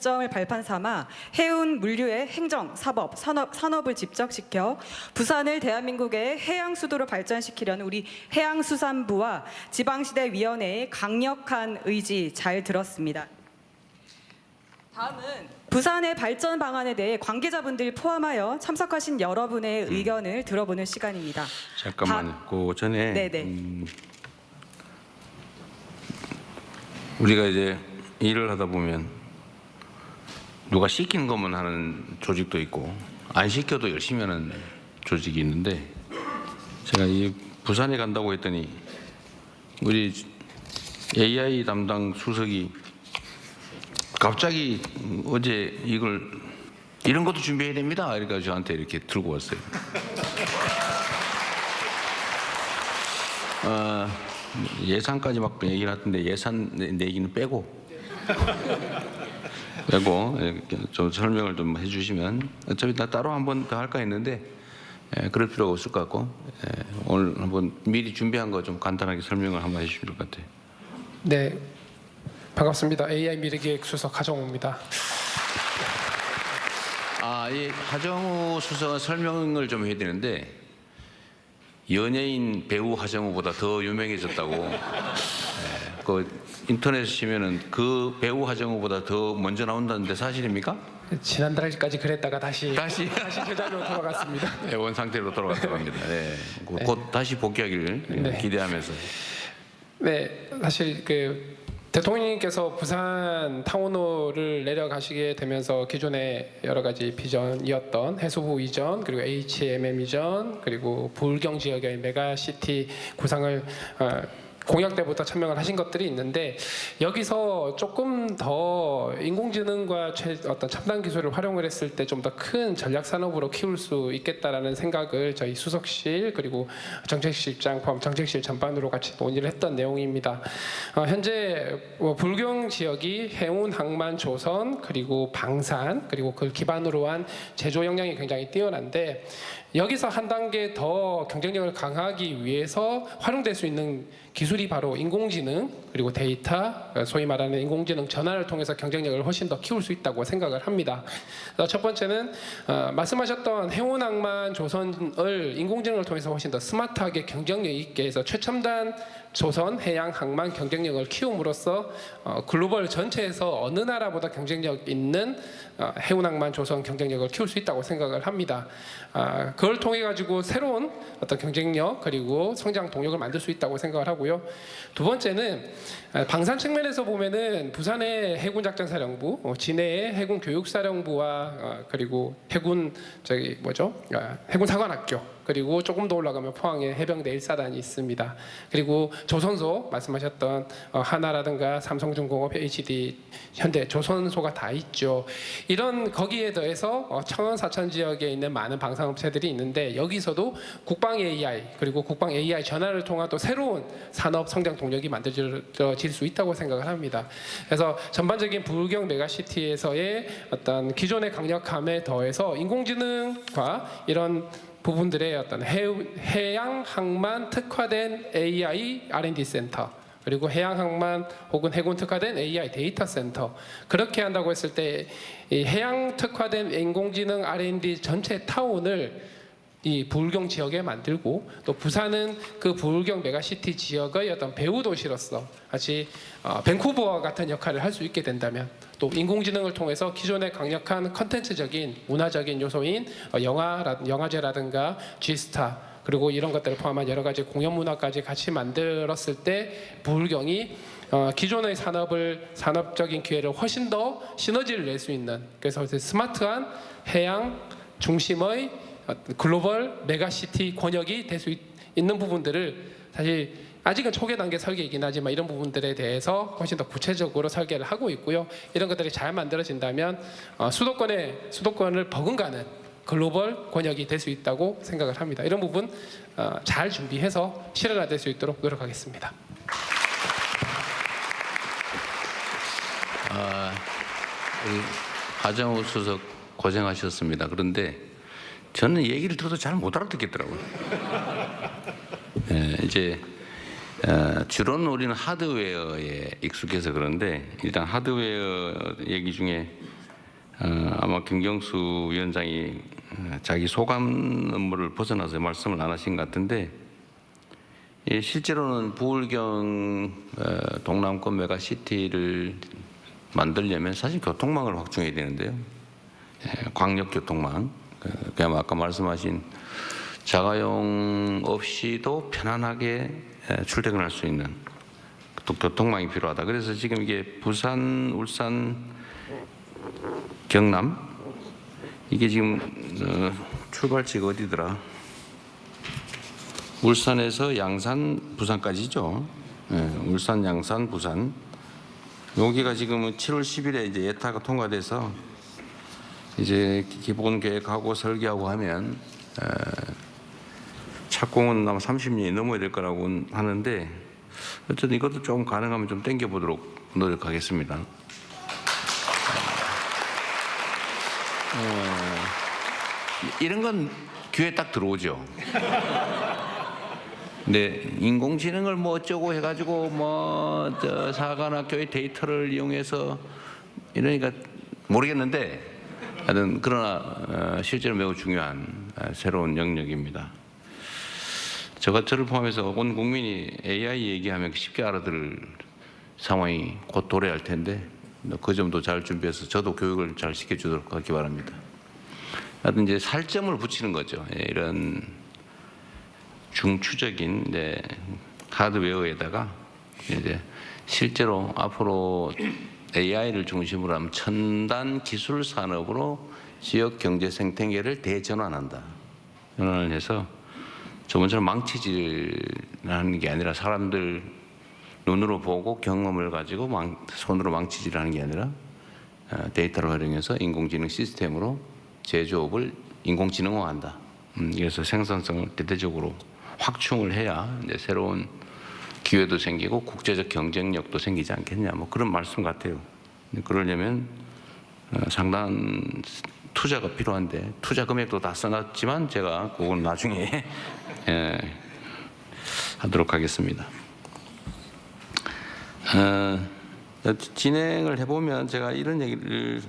관점을 발판 삼아 해운 물류의 행정, 사법, 산업을 집적시켜 부산을 대한민국의 해양 수도로 발전시키려는 우리 해양수산부와 지방시대위원회의 강력한 의지 잘 들었습니다. 다음은 부산의 발전 방안에 대해 관계자분들 포함하여 참석하신 여러분의 의견을 들어보는 시간입니다. 잠깐만요. 그 전에 네네. 우리가 이제 일을 하다 보면 누가 시키는 것만 하는 조직도 있고 안 시켜도 열심히 하는 조직이 있는데, 제가 이 부산에 간다고 했더니 우리 AI 담당 수석이 갑자기 어제 이런 것도 준비해야 됩니다. 그러니까 저한테 이렇게 들고 왔어요. 예산까지 막 얘기를 하던데 예산 내기는 빼고 좀 설명을 좀 해주시면, 어차피 나 따로 한 번 더 할까 했는데 그럴 필요가 없을 것 같고, 오늘 한번 미리 준비한 거 좀 간단하게 설명을 한번 해주실 것 같아요. 네, 반갑습니다. AI 미래기획 수석 하정우입니다. 이 하정우 수석은 설명을 좀 해야 되는데, 연예인 배우 하정우보다 더 유명해졌다고. 그 인터넷에 치면은 그 배우 하정우보다 더 먼저 나온다는데 사실입니까? 지난달까지 그랬다가 다시 제자리로 돌아갔습니다. 네, 원 상태로 돌아갔다고 합니다. 네, 곧 다시 복귀하기를 기대하면서. 네, 사실 그 대통령님께서 부산 타운홀을 내려가시게 되면서 기존의 여러 가지 비전이었던 해수부 이전, 그리고 HMM 이전, 그리고 불경 지역의 메가시티 구상을 공약 때부터 천명을 하신 것들이 있는데, 여기서 조금 더 인공지능과 어떤 첨단 기술을 활용을 했을 때 좀 더 큰 전략 산업으로 키울 수 있겠다라는 생각을 저희 수석실 그리고 정책실장 포함 정책실 전반으로 같이 논의를 했던 내용입니다. 현재 불경 지역이 해운, 항만, 조선, 그리고 방산, 그리고 그걸 기반으로 한 제조 역량이 굉장히 뛰어난데, 여기서 한 단계 더 경쟁력을 강화하기 위해서 활용될 수 있는 기술이 바로 인공지능 그리고 데이터, 소위 말하는 인공지능 전환을 통해서 경쟁력을 훨씬 더 키울 수 있다고 생각을 합니다. 첫 번째는 말씀하셨던 해운, 항만, 조선을 인공지능을 통해서 훨씬 더 스마트하게 경쟁력 있게 해서 최첨단 조선, 해양, 항만 경쟁력을 키움으로써 글로벌 전체에서 어느 나라보다 경쟁력 있는 해운, 항만, 조선 경쟁력을 키울 수 있다고 생각을 합니다. 그걸 통해 가지고 새로운 어떤 경쟁력 그리고 성장 동력을 만들 수 있다고 생각을 하고요. 두 번째는 방산 측면에서 보면은 부산의 해군작전사령부, 진해의 해군교육사령부와 그리고 해군사관학교, 그리고 조금 더 올라가면 포항에 해병대 1사단이 있습니다. 그리고 조선소 말씀하셨던 하나라든가 삼성중공업, HD, 현대, 조선소가 다 있죠. 이런 거기에 더해서 청원 사천 지역에 있는 많은 방산업체들이 있는데, 여기서도 국방 AI 그리고 국방 AI 전환을 통한 또 새로운 산업 성장 동력이 만들어질 수 있다고 생각을 합니다. 그래서 전반적인 불경 메가시티에서의 어떤 기존의 강력함에 더해서 인공지능과 이런 부분들의 어떤 해양 항만 특화된 AI R&D 센터, 그리고 해양 항만 혹은 해군 특화된 AI 데이터 센터, 그렇게 한다고 했을 때 이 해양 특화된 인공지능 R&D 전체 타운을 이 불경 지역에 만들고, 또 부산은 그 불경 메가시티 지역의 어떤 배후 도시로서 같이 밴쿠버와 같은 역할을 할 수 있게 된다면, 또 인공지능을 통해서 기존의 강력한 컨텐츠적인 문화적인 요소인 영화제라든가 G스타, 그리고 이런 것들을 포함한 여러 가지 공연 문화까지 같이 만들었을 때 불경이 기존의 산업적인 기회를 훨씬 더 시너지를 낼 수 있는, 그래서 스마트한 해양 중심의 글로벌 메가시티 권역이 될 수 있는 부분들을, 사실 아직은 초기 단계 설계이긴 하지만 이런 부분들에 대해서 훨씬 더 구체적으로 설계를 하고 있고요. 이런 것들이 잘 만들어진다면 수도권을 버금가는 글로벌 권역이 될 수 있다고 생각을 합니다. 이런 부분 잘 준비해서 실현화될 수 있도록 노력하겠습니다. 우리 하정우 수석 고생하셨습니다. 그런데 저는 얘기를 들어도 잘 못 알아듣겠더라고요. 이제 주로는 우리는 하드웨어에 익숙해서 그런데, 일단 하드웨어 얘기 중에 아마 김경수 위원장이 자기 소감 업무를 벗어나서 말씀을 안 하신 것 같은데 실제로는 부울경 동남권 메가시티를 만들려면 사실 교통망을 확충해야 되는데요. 광역교통망, 그냥 아까 말씀하신 자가용 없이도 편안하게 출퇴근할 수 있는 또 교통망이 필요하다. 그래서 지금 이게 부산, 울산, 경남 이게 지금 출발지가 어디더라? 울산에서 양산, 부산까지죠. 울산, 양산, 부산. 여기가 지금 7월 10일에 이제 예타가 통과돼서 이제 기본 계획하고 설계하고 하면 착공은 아마 30년이 넘어야 될 거라고 하는데 어쨌든 이것도 좀 가능하면 좀 당겨보도록 노력하겠습니다. 이런 건 귀에 딱 들어오죠. 근데 인공지능을 뭐 어쩌고 해가지고 뭐저 사관학교의 데이터를 이용해서 이러니까 모르겠는데 하여튼 그러나 실제로 매우 중요한 새로운 영역입니다. 저를 포함해서 온 국민이 AI 얘기하면 쉽게 알아들을 상황이 곧 도래할 텐데 그 점도 잘 준비해서 저도 교육을 잘 시켜주도록 하기 바랍니다. 하여튼 이제 살점을 붙이는 거죠. 이런 중추적인 하드웨어에다가 이제 실제로 앞으로 AI를 중심으로 하면 첨단 기술 산업으로 지역 경제 생태계를 대전환한다. 전환을 해서 저번처럼 망치질하는 게 아니라 사람들 눈으로 보고 경험을 가지고 손으로 망치질하는 게 아니라 데이터를 활용해서 인공지능 시스템으로 제조업을 인공지능화한다. 그래서 생산성을 대대적으로 확충을 해야 이제 새로운 기회도 생기고 국제적 경쟁력도 생기지 않겠냐. 뭐 그런 말씀 같아요. 그러려면 상당한 투자가 필요한데 투자 금액도 다 써놨지만 제가 그건 나중에 하도록 하겠습니다. 진행을 해보면 제가 이런 얘기를